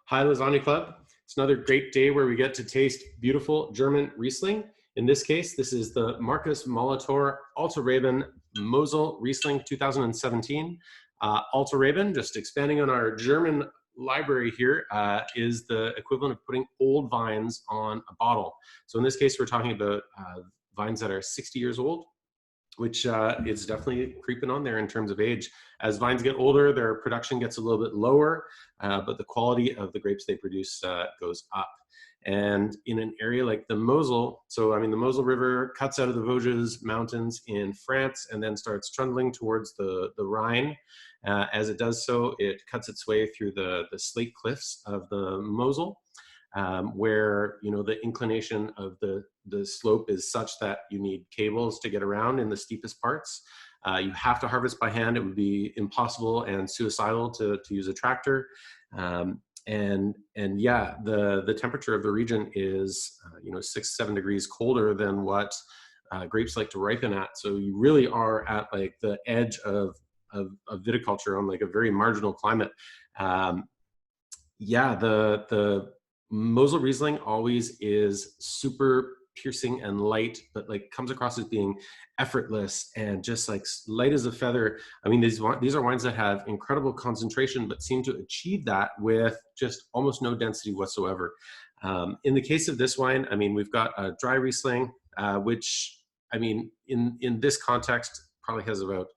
Hi, Lasagna Club. It's another great day where we get to taste beautiful German Riesling. In this case, this is the Markus Molitor Alte Reben Mosel Riesling 2017. Alte Reben, just expanding on our German library here, is the equivalent of putting old vines on a bottle. So in this case, we're talking about vines that are 60 years old, which is definitely creeping on there in terms of age. As vines get older, their production gets a little bit lower, but the quality of the grapes they produce goes up. And in an area like the Mosel, so I mean the Mosel River cuts out of the Vosges Mountains in France and then starts trundling towards the Rhine. As it does so, it cuts its way through the slate cliffs of the Mosel, where the inclination of the slope is such that you need cables to get around in the steepest parts. You have to harvest by hand. It would be impossible and suicidal to use a tractor. And yeah, the temperature of the region is 6-7 degrees colder than what grapes like to ripen at. So you really are at like the edge of viticulture on like a very marginal climate. Yeah, the Mosel Riesling always is super piercing and light, but like comes across as being effortless and just like light as a feather. I mean, these are wines that have incredible concentration, but seem to achieve that with just almost no density whatsoever. In the case of this wine, I mean, we've got a dry Riesling, which I mean, in this context, probably has about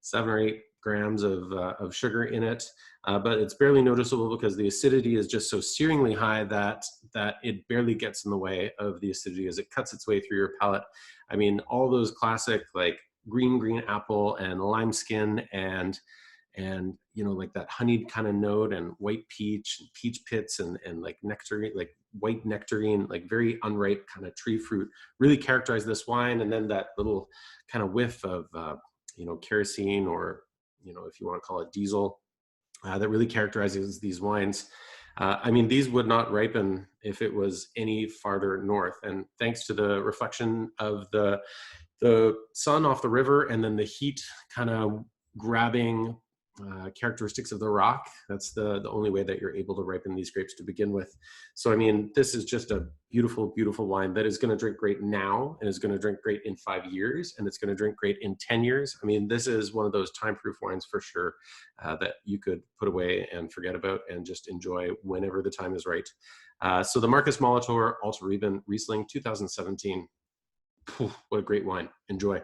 7 or 8 grams of sugar in it. But it's barely noticeable because the acidity is just so searingly high that it barely gets in the way of the acidity as it cuts its way through your palate. I mean, all those classic like green apple and lime skin and like that honeyed kind of note and white peach pits and like nectarine, like white nectarine, like very unripe kind of tree fruit really characterize this wine. And then that little kind of whiff of kerosene, or if you want to call it diesel, that really characterizes these wines. I mean, these would not ripen if it was any farther north. And thanks to the reflection of the sun off the river and then the heat kind of grabbing characteristics of the rock, that's the only way that you're able to ripen these grapes to begin with. So, I mean, this is just a beautiful, beautiful wine that is going to drink great now and is going to drink great in 5 years, and it's going to drink great in 10 years. I mean, this is one of those time-proof wines for sure that you could put away and forget about and just enjoy whenever the time is right. So the Markus Molitor Alte Reben Riesling 2017. What a great wine. Enjoy.